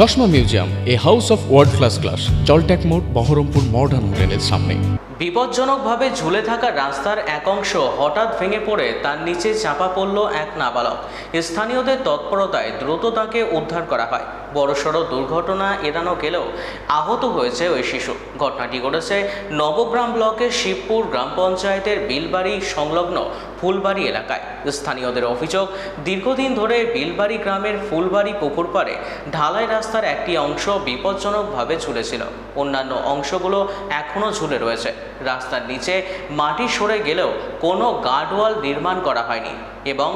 চশমা museum, a house of world class, জলট্যাক মোড়, বহরমপুর মডার্ন হোটেলের সামনে। বিপজ্জনকভাবে ঝুলে থাকা রাস্তার এক অংশ হঠাৎ ভেঙে পড়ে তার নিচে চাপা পড়ল এক নাবালক। স্থানীয়দের তৎপরতায় দ্রুত তাকে উদ্ধার করা হয়। বড়সড় দুর্ঘটনা এড়ানো গেলেও আহত হয়েছে ওই শিশু। ঘটনাটি ঘটেছে নবগ্রাম ব্লকের শিবপুর গ্রাম পঞ্চায়েতের বিলবাড়ি সংলগ্ন ফুলবাড়ি এলাকায়। স্থানীয়দের অভিযোগ, দীর্ঘদিন ধরে বিলবাড়ি গ্রামের ফুলবাড়ি পুকুর পাড়ে ঢালাই রাস্তার একটি অংশ বিপজ্জনকভাবে ঝুলেছিল। অন্যান্য অংশগুলো এখনও ঝুলে রয়েছে। রাস্তার নিচে মাটি সরে গেলেও কোনো গার্ডওয়াল নির্মাণ করা হয়নি এবং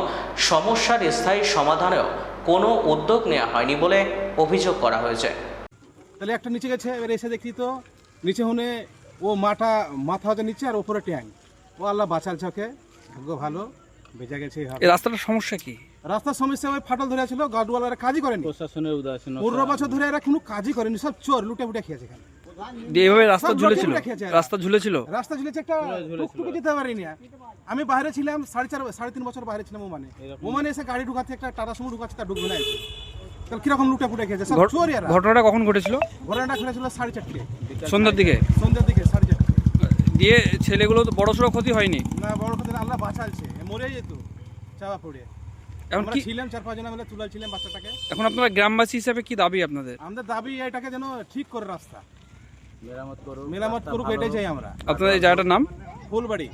সমস্যার স্থায়ী সমাধানেও কোনো উদ্যোগ নেওয়া হয়নি বলে অভিযোগ করা হয়েছে। তাহলে একটা নিচে গেছে, এবার এসে দেখি তো নিচে হনে ও মাথা হচ্ছে নিচে আর ওপরে ট্যাঙ্ক। ও আল্লাহ বাঁচালছে ওকে, ভাগ্য ভালো বেঁচে গেছে। এই রাস্তাটার সমস্যা কি? রাস্তার সমস্যা ওই ফাটল ধরে ছিল, গার্ডওয়াল এরা কাজই করেনি। প্রশাসনের উদাসীন 15 বছর ধরে এরা কোনো কাজই করেনি, সব চোর লুটে ফুটে খেয়েছে। এখানে এইভাবে রাস্তা সব ঝুলেছিল? লুটে খেয়েছে এরা। রাস্তা ঝুলেছিল? রাস্তা ঝুলেছে, একটা টুকটুকি যেতে পারিনি। আমি বাইরে ছিলাম 3.5 বছর বাইরে ছিলাম। ওমানে এসে গাড়ি ঢুকাচ্ছে, একটা টাটা সুমো ঢুকাচ্ছে, তা ঢুকবে না। তাহলে কিরকম লুটে ফুটে খেয়েছে, সব চোর এরা। ঘটনাটা কখন ঘটেছিল? ঘটনাটা ঘটেছিল 4:30 সন্ধ্যার দিকে। সন্ধ্যার দিকে 4:30 দিয়ে ছেলেগুলো তো বড়সড় ক্ষতি হয়নি? না, বড় কথা আল্লাহ বাঁচালছে, মরে যেত চাপা পড়ে। এখন আমরা কি ছিলাম 4-5 জন মিলে তুলাছিলাম বাচ্চাটাকে। এখন আপনারা গ্রামবাসী হিসেবে কি দাবি আপনাদের? আমাদের দাবি এটাকে যেন ঠিক করে রাস্তা মেরামত করুক, মেরামত করুক, এটাই চাই আমরা। আপনাদের এই জায়গাটার নাম? ফুলবাড়ি।